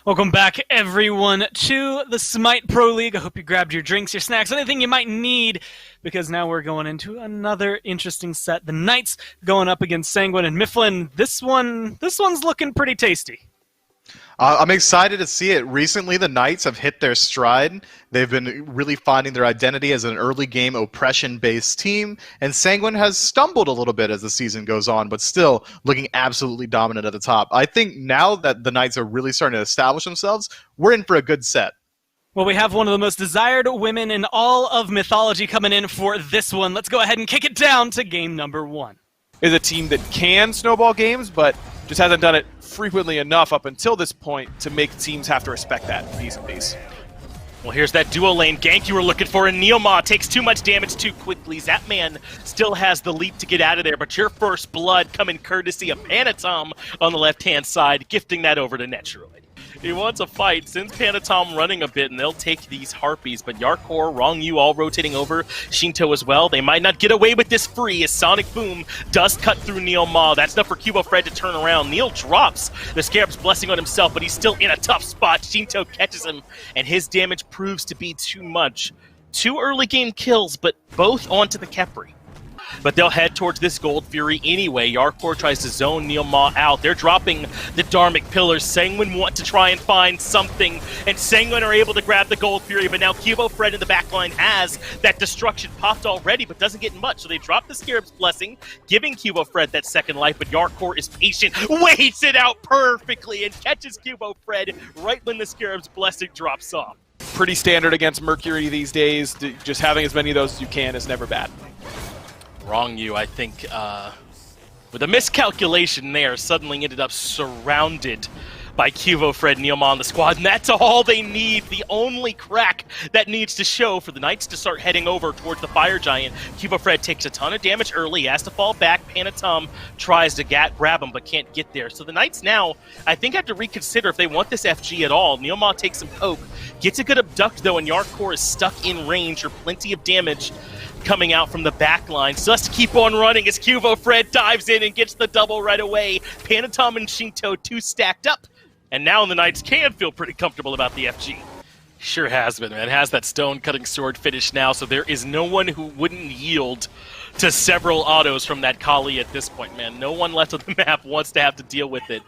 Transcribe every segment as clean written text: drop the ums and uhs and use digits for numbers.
Welcome back, everyone, to the Smite Pro League. I hope you grabbed your drinks, your snacks, anything you might need, because now we're going into another interesting set. The Knights going up against Sanguine and Mifflin. This one's looking pretty tasty. I'm excited to see it. Recently, the Knights have hit their stride. They've been really finding their identity as an early game oppression-based team, and Sanguine has stumbled a little bit as the season goes on, but still looking absolutely dominant at the top. I think now that the Knights are really starting to establish themselves, we're in for a good set. Well, we have one of the most desired women in all of mythology coming in for this one. Let's go ahead and kick it down to game number one. Is a team that can snowball games, but just hasn't done it frequently enough up until this point to make teams have to respect that piece of these. Well, here's that duo lane gank you were looking for, and Neilma takes too much damage too quickly. Zapman still has the leap to get out of there, but your first blood coming courtesy of Panatom on the left-hand side, gifting that over to Netroid. He wants a fight, sends Panatom running a bit, and they'll take these Harpies, but Yarkor, Wrong-You all rotating over, Shinto as well. They might not get away with this free as Sonic Boom does cut through Neil Ma. That's enough for Cubo Fred to turn around. Neil drops the Scarab's Blessing on himself, but he's still in a tough spot. Shinto catches him, and his damage proves to be too much. 2 early game kills, but both onto the Khepri. But they'll head towards this Gold Fury anyway. Yarkor tries to zone Neil Ma out. They're dropping the Dharmic Pillars. Sanguine want to try and find something, and Sanguine are able to grab the Gold Fury, but now Cubo Fred in the backline has that destruction popped already, but doesn't get much. So they drop the Scarab's Blessing, giving Cubo Fred that second life, but Yarkor is patient, waits it out perfectly, and catches Cubo Fred right when the Scarab's Blessing drops off. Pretty standard against Mercury these days. Just having as many of those as you can is never bad. Wrong-You, I think, with a miscalculation there, suddenly ended up surrounded by Cubo Fred and Neilma on the squad, and that's all they need, the only crack that needs to show for the Knights to start heading over towards the Fire Giant. Cubo Fred takes a ton of damage early, has to fall back, Panatom tries to grab him, but can't get there. So the Knights now, I think, have to reconsider if they want this FG at all. Neilma takes some poke, gets a good abduct though, and Yarkor is stuck in range for plenty of damage coming out from the back line. So let's keep on running as Cubo Fred dives in and gets the double right away. Panatom and Shinto 2 stacked up. And now the Knights can feel pretty comfortable about the FG. Sure has been, man. Has that stone-cutting sword finish now, so there is no one who wouldn't yield to several autos from that Kali at this point, man. No one left on the map wants to have to deal with it.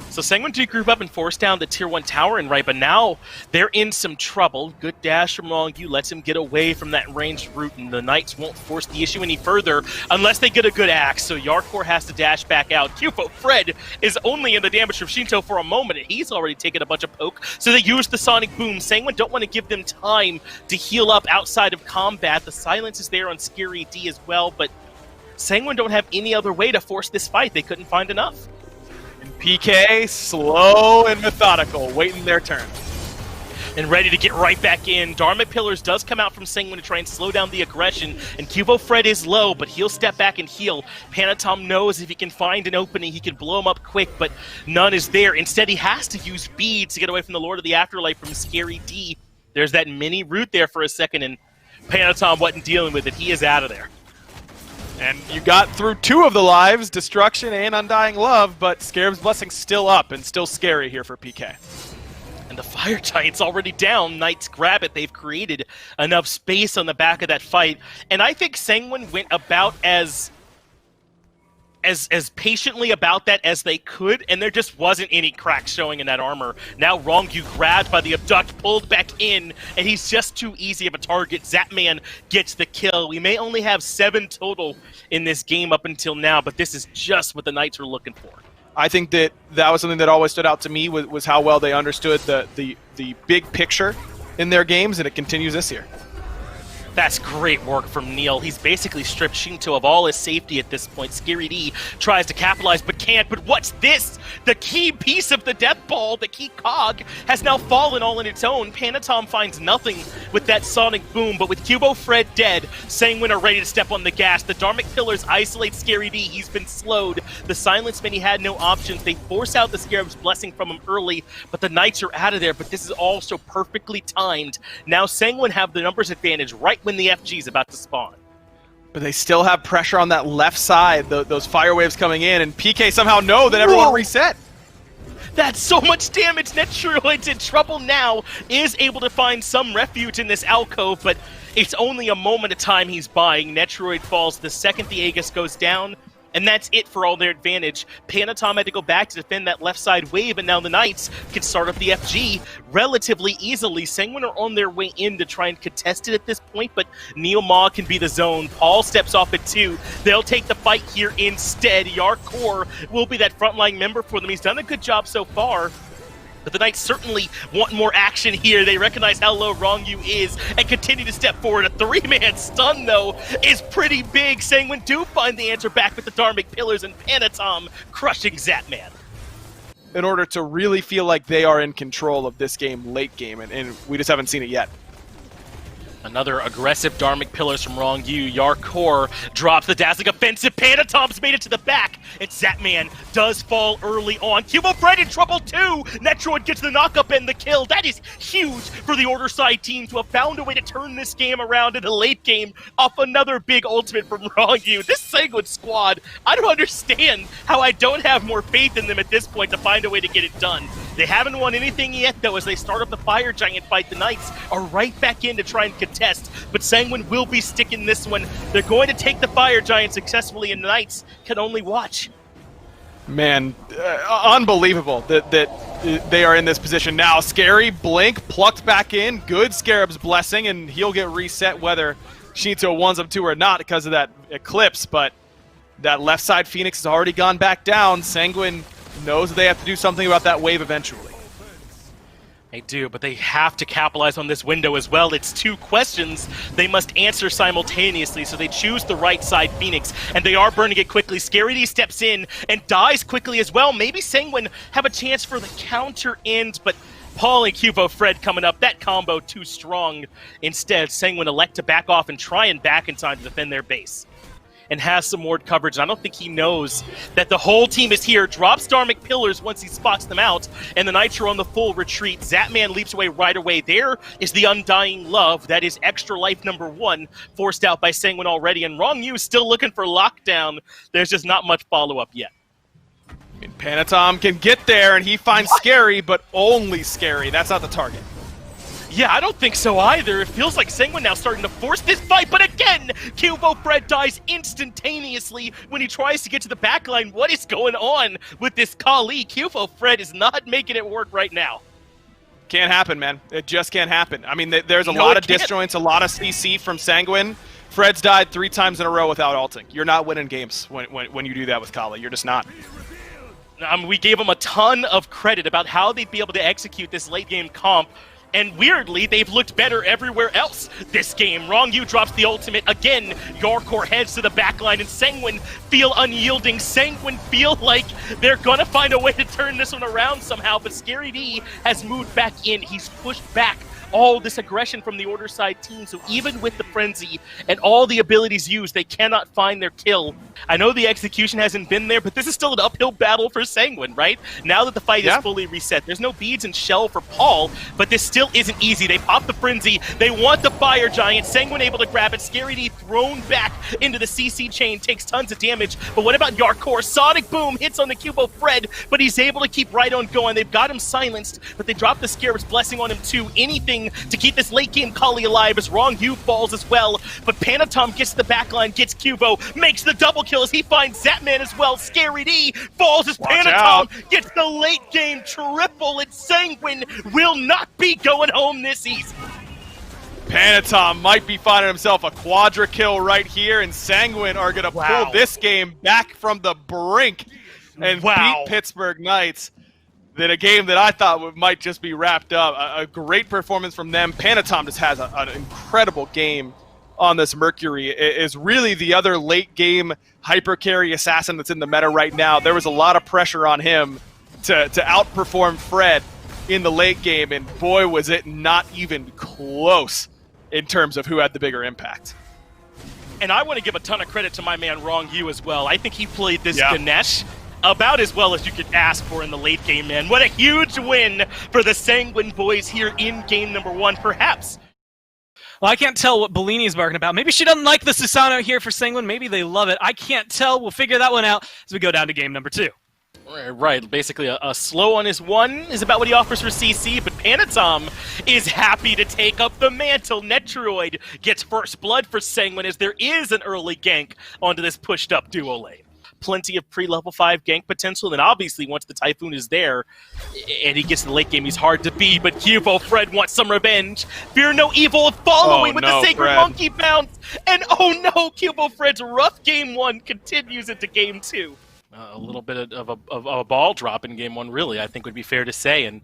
So Sanguine group up and force down the Tier 1 tower and right, but now they're in some trouble. Good dash from Wrong-You lets him get away from that ranged route, and the Knights won't force the issue any further unless they get a good axe. So Yarkor has to dash back out. Cubo Fred is only in the damage from Shinto for a moment, and he's already taken a bunch of poke, so they use the Sonic Boom. Sanguine don't want to give them time to heal up outside of combat. The silence is there on Scary D as well, but Sanguine don't have any other way to force this fight. They couldn't find enough. PK, slow and methodical, waiting their turn. And ready to get right back in. Dharmic Pillars does come out from Sanguine to try and slow down the aggression, and Cubo Fred is low, but he'll step back and heal. Panatom knows if he can find an opening, he can blow him up quick, but none is there. Instead, he has to use beads to get away from the Lord of the Afterlife from Scary D. There's that mini root there for a second, and Panatom wasn't dealing with it. He is out of there. And you got through 2 of the lives, Destruction and Undying Love, but Scarab's Blessing's still up and still scary here for PK. And the Fire Giant's already down. Knights grab it. They've created enough space on the back of that fight. And I think Sanguine went about as patiently about that as they could, and there just wasn't any cracks showing in that armor. Now Wrong-You grabbed by the abduct, pulled back in, and he's just too easy of a target. Zapman gets the kill. We may only have 7 total in this game up until now, but this is just what the Knights are looking for. I think that was something that always stood out to me was how well they understood the big picture in their games, and it continues this year. That's great work from Neil. He's basically stripped Shinto of all his safety at this point. Scary D tries to capitalize but can't. But what's this? The key piece of the death ball, the key cog, has now fallen all on its own. Panatom finds nothing with that Sonic Boom, but with Cubo Fred dead, Sanguine are ready to step on the gas. The Dharmic Pillars isolate Scary D. He's been slowed. The Silence Man, he had no options. They force out the Scarab's Blessing from him early, but the Knights are out of there. But this is all so perfectly timed. Now Sanguine have the numbers advantage right when the FG is about to spawn. But they still have pressure on that left side, those fire waves coming in, and PK somehow know that everyone reset. That's so much damage. Netroid's in trouble now. Is able to find some refuge in this alcove, but it's only a moment of time he's buying. Netroid falls the second the Aegis goes down, and that's it for all their advantage. Panatom had to go back to defend that left side wave, and now the Knights can start up the FG relatively easily. Sanguine are on their way in to try and contest it at this point, but Neoma can be the zone. Paul steps off at 2. They'll take the fight here instead. Yarkor will be that frontline member for them. He's done a good job so far. But the Knights certainly want more action here. They recognize how low Rongyu is and continue to step forward. A 3-man stun, though, is pretty big. Sanguine do find the answer back with the Dharmic Pillars, and Panatom crushing Zatman. In order to really feel like they are in control of this game, late game, and we just haven't seen it yet. Another aggressive Dharmic Pillars from Rongyu. Yarkor drops the dazzling offensive. Panatom's made it to the back, and Zatman does fall early on. Cubo Fred in trouble too! Netroid gets the knockup and the kill. That is huge for the Order side team to have found a way to turn this game around in the late game off another big ultimate from Rongyu. This Sanguine squad, I don't understand how I don't have more faith in them at this point to find a way to get it done. They haven't won anything yet, though, as they start up the Fire Giant fight. The Knights are right back in to try and contest, but Sanguine will be sticking this one. They're going to take the Fire Giant successfully, and the Knights can only watch. Man, unbelievable that they are in this position now. Scary, Blink, plucked back in. Good Scarab's Blessing, and he'll get reset whether Shinto wants him to or not because of that Eclipse, but that left side Phoenix has already gone back down. Sanguine knows that they have to do something about that wave eventually. They do, but they have to capitalize on this window as well. It's 2 questions they must answer simultaneously, so they choose the right side Phoenix, and they are burning it quickly. Scary D steps in and dies quickly as well. Maybe Sanguine have a chance for the counter end, but Paul and Cubo Fred coming up, that combo too strong. Instead, Sanguine elect to back off and try and back in time to defend their base. And has some ward coverage. I don't think he knows that the whole team is here. Drops Dharmic Pillars once he spots them out, and the Knights are on the full retreat. Zatman leaps away right away. There is the Undying Love. That is extra life number 1, forced out by Sanguine already, and Rongyu still looking for lockdown. There's just not much follow-up yet. And Panatom can get there, and he finds Scary, but only Scary. That's not the target. Yeah, I don't think so either. It feels like Sanguine now starting to force this fight, but again, Cubo Fred dies instantaneously when he tries to get to the backline. What is going on with this Kali? Cubo Fred is not making it work right now. Can't happen, man. It just can't happen. I mean, there's a lot of disjoints, a lot of CC from Sanguine. Fred's died 3 times in a row without ulting. You're not winning games when you do that with Kali. You're just not. We gave him a ton of credit about how they'd be able to execute this late game comp. And weirdly, they've looked better everywhere else this game. Rongyu drops the ultimate. Again, Yarkor heads to the backline, and Sanguine feel unyielding. Sanguine feel like they're going to find a way to turn this one around somehow, but Scary D has moved back in. He's pushed back all this aggression from the Order side team, so even with the Frenzy and all the abilities used, they cannot find their kill. I know the execution hasn't been there, but this is still an uphill battle for Sanguine, right? Now that the fight is fully reset, there's no beads and shell for Paul, but this still isn't easy. They pop the Frenzy, they want the Fire Giant, Sanguine able to grab it, Scary D thrown back into the CC chain, takes tons of damage, but what about Yarkor? Sonic Boom hits on the Cubo Fred, but he's able to keep right on going. They've got him silenced, but they drop the Scarab's Blessing on him too. Anything to keep this late game Kali alive as Rongyu falls as well, but Panatom gets to the backline, gets Cubo, makes the double kill as he finds Zatman as well. Scary D falls as Panatom gets the late game triple, and Sanguine will not be going home this easy. Panatom might be finding himself a quadra kill right here, and Sanguine are going to pull this game back from the brink and beat Pittsburgh Knights. Than a game that I thought might just be wrapped up. A great performance from them. Panatom just has an incredible game on this Mercury. It is really the other late game hyper carry assassin that's in the meta right now. There was a lot of pressure on him to outperform Fred in the late game, and boy, was it not even close in terms of who had the bigger impact. And I want to give a ton of credit to my man Rongyu as well. I think he played this Ganesh about as well as you could ask for in the late game, man. What a huge win for the Sanguine boys here in game number 1, perhaps. Well, I can't tell what Bellini is barking about. Maybe she doesn't like the Susano here for Sanguine. Maybe they love it. I can't tell. We'll figure that one out as we go down to game number 2. Right, basically a slow on his one is about what he offers for CC, but Panatom is happy to take up the mantle. Netroid gets first blood for Sanguine as there is an early gank onto this pushed up duo lane. Plenty of pre-level 5 gank potential, and obviously once the Typhoon is there and he gets to the late game, he's hard to beat, but Cubo Fred wants some revenge. Fear no evil following with the Sacred Monkey bounce, and oh no, Cubo Fred's rough game 1 continues into game 2. A little bit of a ball drop in game 1, really, I think would be fair to say, and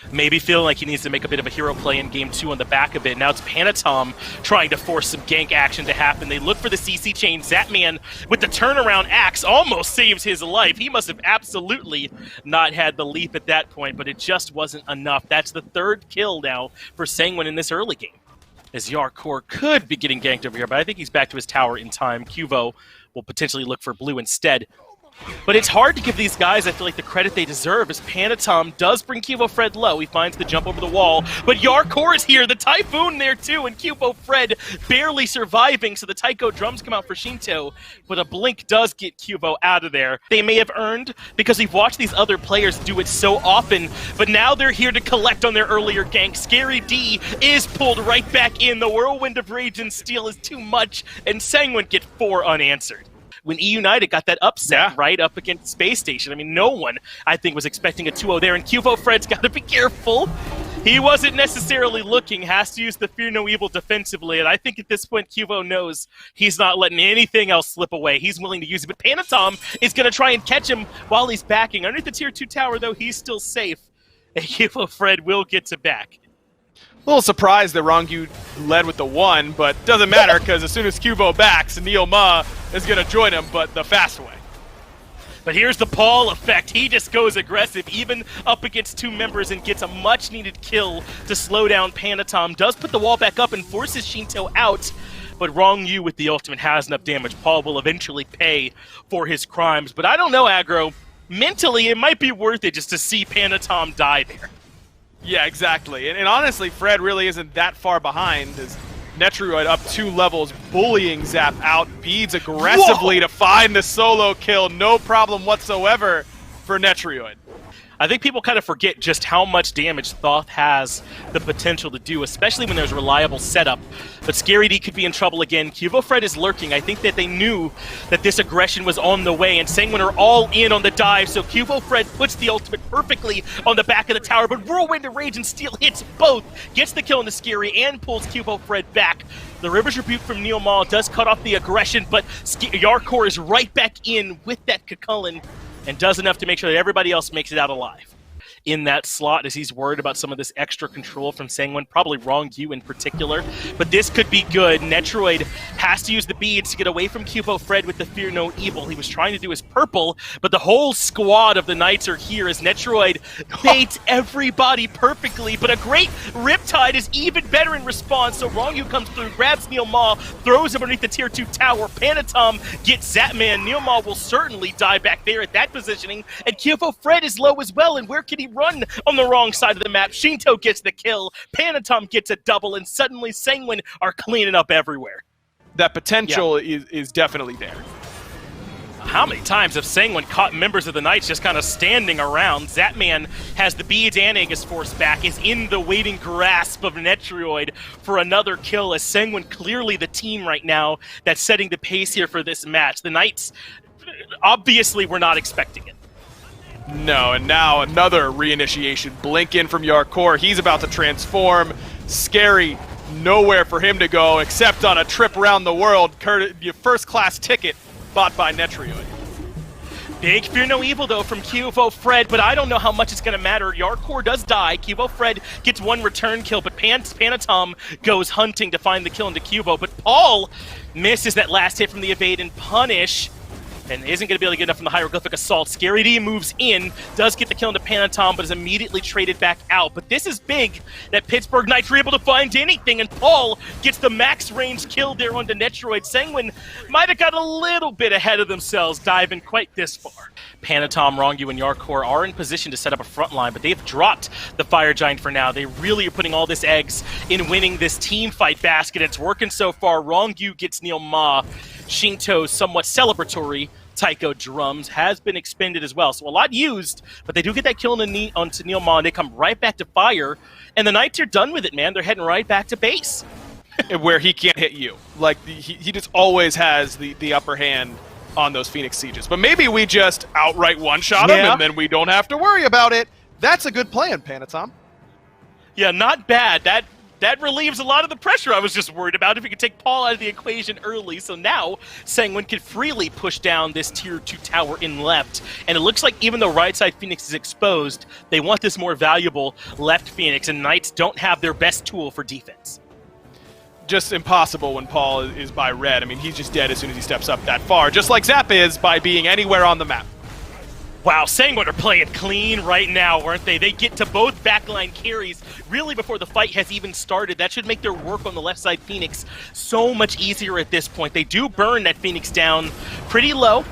maybe feeling like he needs to make a bit of a hero play in game 2 on the back of it. Now it's Panatom trying to force some gank action to happen. They look for the CC chain. Zatman with the turnaround axe almost saves his life. He must have absolutely not had the leap at that point, but it just wasn't enough. That's the 3rd kill now for Sanguine in this early game. As Yarkor could be getting ganked over here, but I think he's back to his tower in time. Cuvo will potentially look for blue instead. But it's hard to give these guys, I feel like, the credit they deserve, as Panatom does bring Cubo Fred low. He finds the jump over the wall, but Yarkor is here, the Typhoon there too, and Cubo Fred barely surviving, so the Taiko drums come out for Shinto, but a blink does get Cubo out of there. They may have earned, because we've watched these other players do it so often, but now they're here to collect on their earlier gank. Scary D is pulled right back in, the Whirlwind of Rage and Steel is too much, and Sanguine get 4 unanswered. When E United got that upset right up against Space Station. I mean, no one, I think, was expecting a 2-0 there, and Cubo Fred's got to be careful. He wasn't necessarily looking, has to use the Fear No Evil defensively, and I think at this point Cubo knows he's not letting anything else slip away. He's willing to use it, but Panatom is going to try and catch him while he's backing. Underneath the Tier 2 tower, though, he's still safe, and Cubo Fred will get to back. A little surprised that Rongyu led with the 1, but doesn't matter because as soon as Cubo backs, Neil Ma is going to join him, but the fast way. But here's the Paul effect. He just goes aggressive, even up against 2 members, and gets a much-needed kill to slow down Panatom. Does put the wall back up and forces Shinto out, but Rongyu with the ultimate has enough damage. Paul will eventually pay for his crimes, but I don't know, Aggro. Mentally, it might be worth it just to see Panatom die there. Yeah, exactly. And honestly, Fred really isn't that far behind as Netroid up 2 levels, bullying Zap out, beads aggressively to find the solo kill. No problem whatsoever for Netroid. I think people kind of forget just how much damage Thoth has the potential to do, especially when there's reliable setup. But Scary D could be in trouble again. Cubo Fred is lurking. I think that they knew that this aggression was on the way, and Sanguine are all in on the dive, so Cubo Fred puts the ultimate perfectly on the back of the tower, but Whirlwind of Rage and Steel hits both, gets the kill on the Scary, and pulls Cubo Fred back. The River's Rebuke from Neil Maul does cut off the aggression, but Yarkor is right back in with that Kakulin, and does enough to make sure that everybody else makes it out alive. In that slot, as he's worried about some of this extra control from Sanguine, probably Rongyu in particular, but this could be good. Netroid has to use the beads to get away from Cubo Fred with the Fear No Evil. He was trying to do his purple, but the whole squad of the Knights are here as Netroid baits everybody perfectly, but a great Riptide is even better in response, so Rongyu comes through, grabs Neil Ma, throws him underneath the Tier 2 tower. Panatom gets Zatman. Neil Ma will certainly die back there at that positioning, and Cubo Fred is low as well, and where can he run on the wrong side of the map? Shinto gets the kill, Panatom gets a double, and suddenly Sanguine are cleaning up everywhere. That potential is definitely there. How many times have Sanguine caught members of the Knights just kind of standing around? Zatman has the beads and Aegis Force back, is in the waiting grasp of Netroid for another kill, as Sanguine clearly the team right now that's setting the pace here for this match. The Knights obviously were not expecting it. No, and now another reinitiation. Blink in from Yarkor. He's about to transform. Scary, nowhere for him to go except on a trip around the world. First-class ticket bought by Netroid. Big Fear No Evil, though, from Cubo Fred, but I don't know how much it's going to matter. Yarkor does die. Cubo Fred gets 1 return kill, but Panatom goes hunting to find the kill into Cubo. But Paul misses that last hit from the evade and punish, and isn't going to be able to get enough from the Hieroglyphic Assault. Scary D moves in, does get the kill into Panatom, but is immediately traded back out. But this is big that Pittsburgh Knights were able to find anything, and Paul gets the max range kill there onto Netroid. Sanguine might have got a little bit ahead of themselves diving quite this far. Panatom, Rongyu, and Yarkor are in position to set up a front line, but they've dropped the Fire Giant for now. They really are putting all this eggs in winning this team fight basket. It's working so far. Rongyu gets Neil Ma. Shinto somewhat celebratory Tycho drums has been expended as well. So a lot used, but they do get that kill onto Neomon, and they come right back to fire, and the Knights are done with it, man. They're heading right back to base. Where he can't hit you. Like, he just always has the upper hand on those Phoenix Sieges. But maybe we just outright one-shot him, and then we don't have to worry about it. That's a good plan, Panatom. Yeah, not bad. That relieves a lot of the pressure I was just worried about if we could take Paul out of the equation early. So now Sanguine could freely push down this tier 2 tower in left. And it looks like even though right side Phoenix is exposed, they want this more valuable left Phoenix, and Knights don't have their best tool for defense. Just impossible when Paul is by red. I mean, he's just dead as soon as he steps up that far, just like Zap is by being anywhere on the map. Wow, Sanguine are playing clean right now, aren't they? They get to both backline carries really before the fight has even started. That should make their work on the left side Phoenix so much easier at this point. They do burn that Phoenix down pretty low.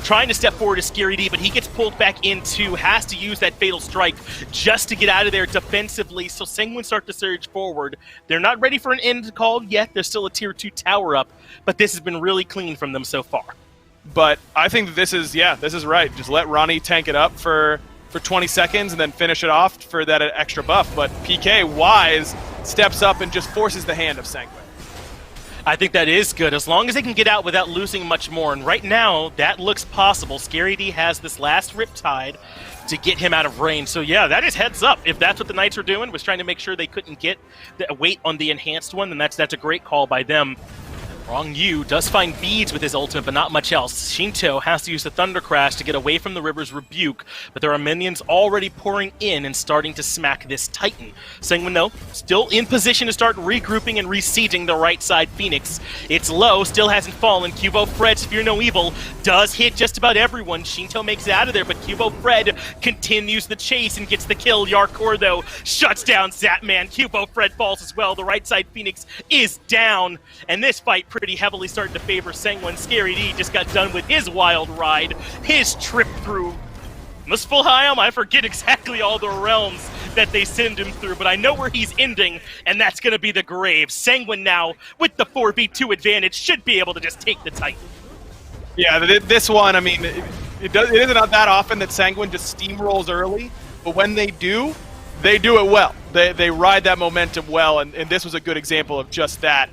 Trying to step forward is Scary D, but he gets pulled back into, has to use that Fatal Strike just to get out of there defensively. So Sanguine start to surge forward. They're not ready for an end call yet. There's still a tier 2 tower up, but this has been really clean from them so far. But I think that this is right. Just let Ronnie tank it up for 20 seconds and then finish it off for that extra buff. But PK, wise, steps up and just forces the hand of Sanguine. I think that is good, as long as they can get out without losing much more. And right now, that looks possible. Scary D has this last Riptide to get him out of range. So yeah, that is heads up. If that's what the Knights were doing, was trying to make sure they couldn't get the weight on the enhanced one, then that's a great call by them. Wrong Yu does find beads with his ultimate, but not much else. Shinto has to use the Thunder Crash to get away from the River's Rebuke, but there are minions already pouring in and starting to smack this Titan. Sanguine, though, still in position to start regrouping and resieging the right side Phoenix. It's low, still hasn't fallen. Cubo Fred's Fear No Evil does hit just about everyone. Shinto makes it out of there, but Cubo Fred continues the chase and gets the kill. Yarkor, though, shuts down Zapman. Cubo Fred falls as well. The right side Phoenix is down, and this fight pretty heavily starting to favor Sanguine. Scary D just got done with his wild ride, his trip through Muspelheim. I forget exactly all the realms that they send him through, but I know where he's ending, and that's going to be the grave. Sanguine now, with the 4v2 advantage, should be able to just take the Titan. Yeah, this one, I mean, it isn't that often that Sanguine just steamrolls early, but when they do it well. They ride that momentum well, and this was a good example of just that.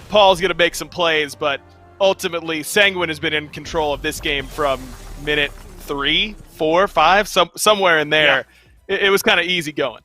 Paul's going to make some plays, but ultimately Sanguine has been in control of this game from minute 3, 4, 5, somewhere in there. Yeah. It was kind of easy going.